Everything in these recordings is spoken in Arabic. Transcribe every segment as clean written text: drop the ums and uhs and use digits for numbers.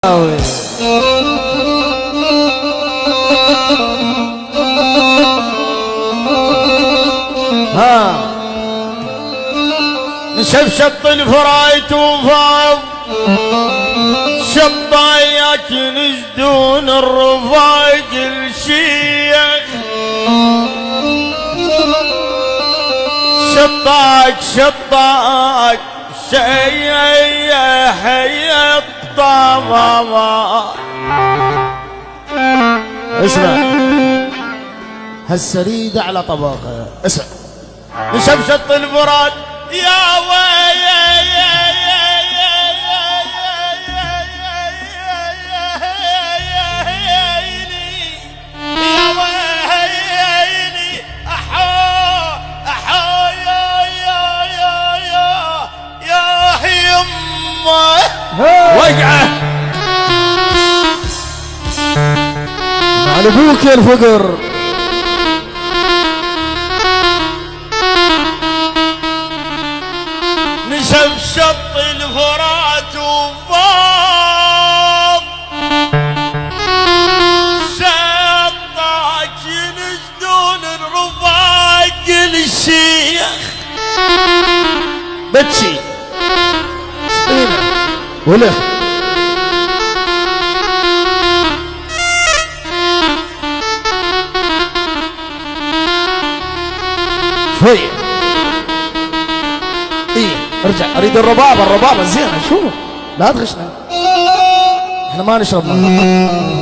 ها نشف شط الفرايت وفاض شطاياك نجدون الرفاق الشيخ شطاك شيح الطمامة. اسمع هالسريدة على طبقة. اسمع نشف شط الفرات يا وقعه على ابوك يا الفقر. نشف شط الفرات وفاض شطاك ينجدون الرفاق الشيخ بتشي ولا شوية ايه ارجع اريد الربابة زينة. شو لا تغشنا احنا ما نشرب ماء.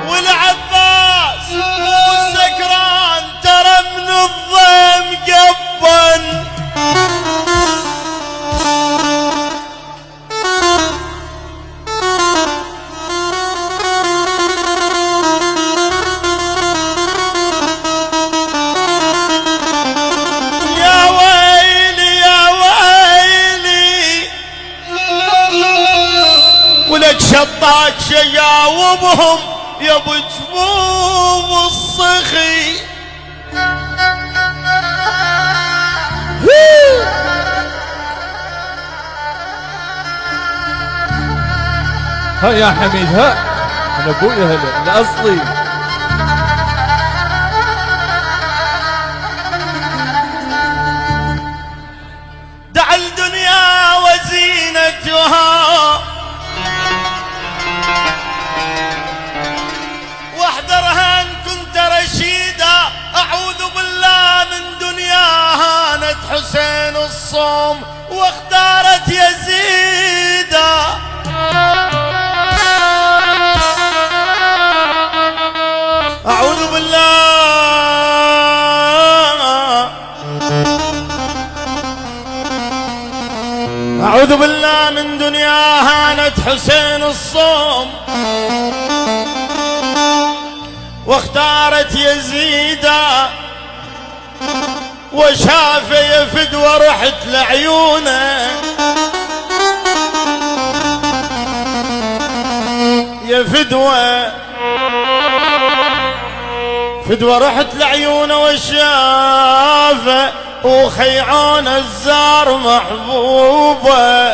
والعباس والسكران ترى من الضيم قبن. ولك شطاك شجاوبهم يا ابو جفوف الصخي. ها يا حميد ها انا ابويا هلا الاصلي. دع الدنيا وزينتها واحذرها ان كنت رشيدا. اعوذ بالله من دنيا هانت حسين الصوم واختارت يزيدا. اعوذ بالله من دنيا هانت حسين الصوم واختارت يزيدا. وشاف يا فدوى رحت لعيونه يا فدوى رحت لعيونه وشافه وخيعون الزار محبوبه.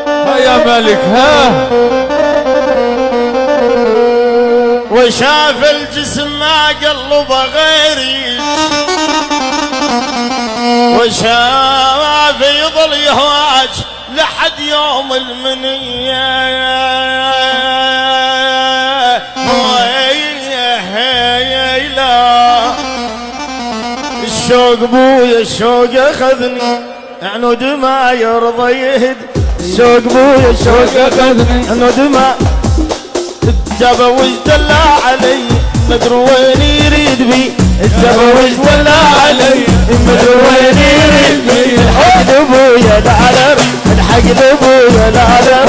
ها يا ملك ها وشاف الجسم ما قلبه غيري وشاف يظل يهواج لحد يوم المنية. الشوق بويا الشوق اخذني عنود ما يرضى يهد. الشوق بويا الشوق اخذني عنود ما جابه وجدلع علي مدري وين يريد بي. اتزوج ولا علي مدويني رجلي الحق ابويا العذر الحق ابويا العذر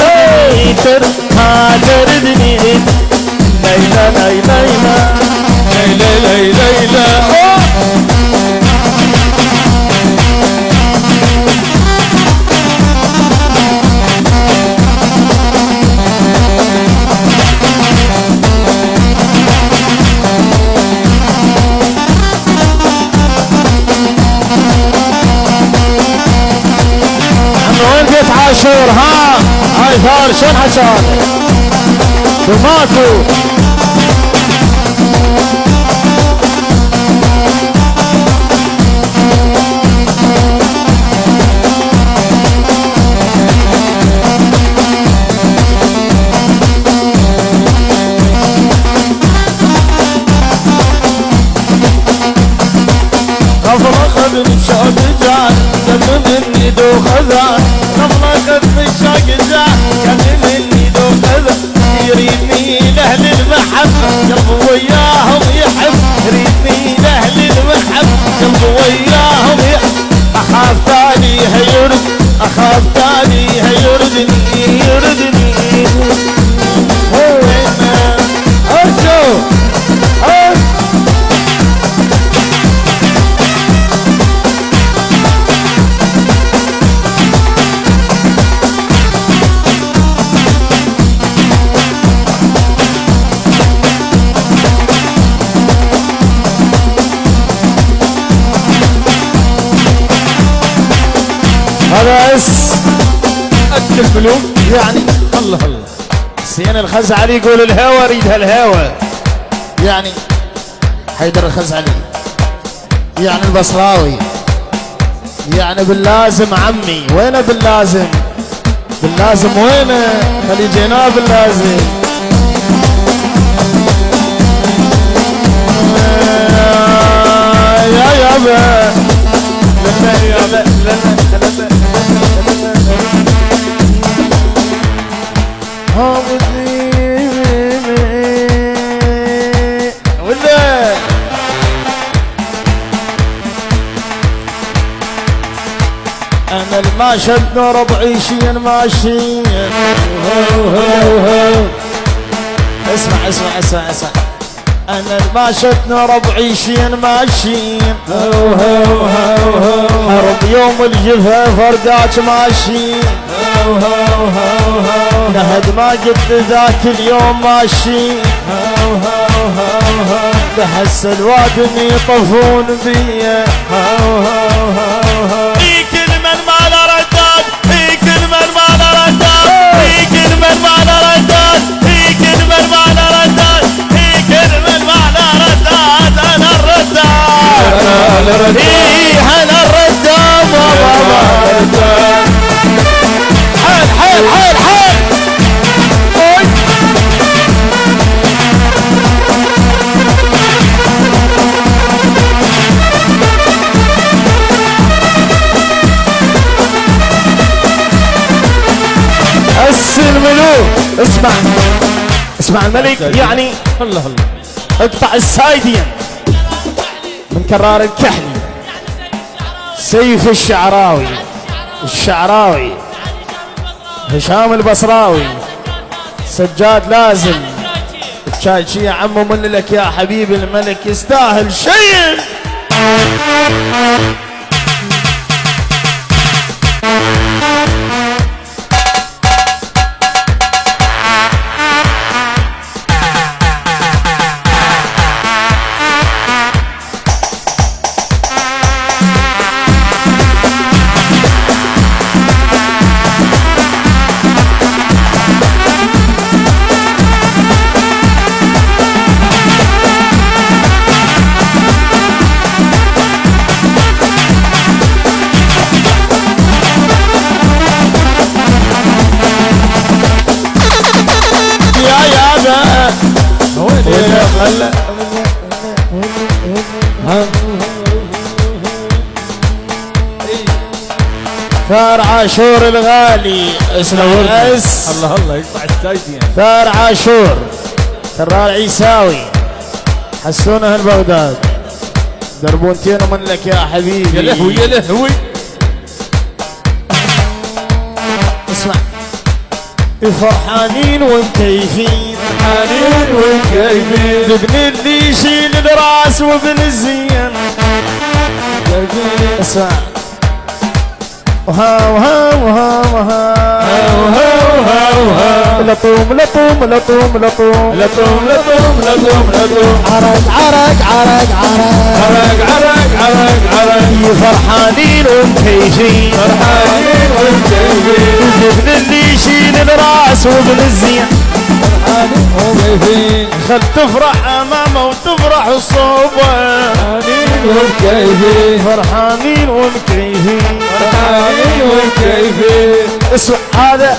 يتر ما تردني ليلى ليلى ليلى ليلى ليلى عاشور ها هاي ثار شن حشان وماكو قبل اخذني بشوق جان قبل مني دوخ ذان قبل اخذني بشوق جان قبل مني دوخ ذان يريدني لاهل المحبة قلبي وياهم يحب يريدني لاهل المحبة قلبي وياهم يحب اخاف تاليها يرد اخاف تاليها يردني يردني ارجو هذا اس اكل فلوس يعني الله الله. سين الخزعلي يقول الهوى اريد هالهوى يعني حيدر الخزعلي يعني البصراوي يعني باللازم عمي وينه باللازم باللازم وينه خلي جيناه باللازم يا يابا انا الماشد نور بعيشين ماشيين اسمع اسمع اسمع اسمع انا الماشد نور بعيشين ماشيين حرب يوم الجفا فرداك ماشيين نهد ما قد ذاك اليوم ماشيين بحس الوادم يطفون بيه في كل من ما له رداد في كل من ما له رداد في كل من ما له رداد في كل من ما له رداد في كل من ما له رداد انا الرداد انا الرداد بابا حيل حيل حيل حيل الملوك اسمع اسمع الملك يعني الله الله. اقطع السايدين من كرار الكحلي سيف الشعراوي الشعراوي هشام البصراوي سجاد لازم تشايشي يا عمو من لك يا حبيبي الملك يستاهل شيء ثار عاشور الغالي اسمه الله الله يقطع السايدين. ثار عاشور كرار عيساوي حسونه البغداد دربونتين منك يا حبيبي. يا لهوي يا لهوي. اسمع فرحانين ومكيفين، فرحانين ومكيفين، ابن اللي يشيل الراس وابن الزين. اسمع وها وها وها وها لطوم لطوم لطوم لطوم لطوم لطوم لطوم لطوم، عرق عرق عرق عرق عرق عرق عرق عرق. فرحانين ومكيفين، فرحانين ومكيفين، ابن اللي يشيل الراس وابن الزين. فرحانين ومكيفين، خل تفرح امامه وتفرح الصوبه. فرحانين ومكيفين، فرحانين ومكيفين، فرحانين ومكيفين. اسمع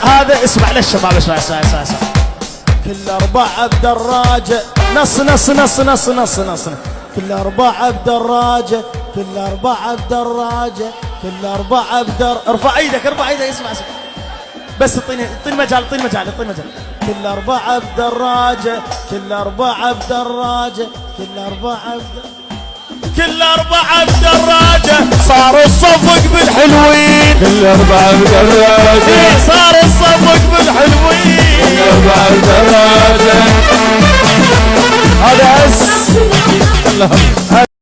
هذا اسمع للشباب، اسمع اسمع اسمع اسمع. كل أربعة بدراجة نص نص نص نص نص نص، كل أربعة بدراجة، كل أربعة بدراجة، كل أربعة ارفع ايدك ارفع ايدك. اسمع اسمع بس اعطيني مجال اعطيني مجال اعطيني مجال. كل أربعة بدراجة، كل أربعة بدراجة، كل أربعة كل أربعة بدراجة، صار الصفق بالحلوين. كل أربعة بدراجة، صار الصفق بالحلوين. كل أربعة بدراجة. هذا اس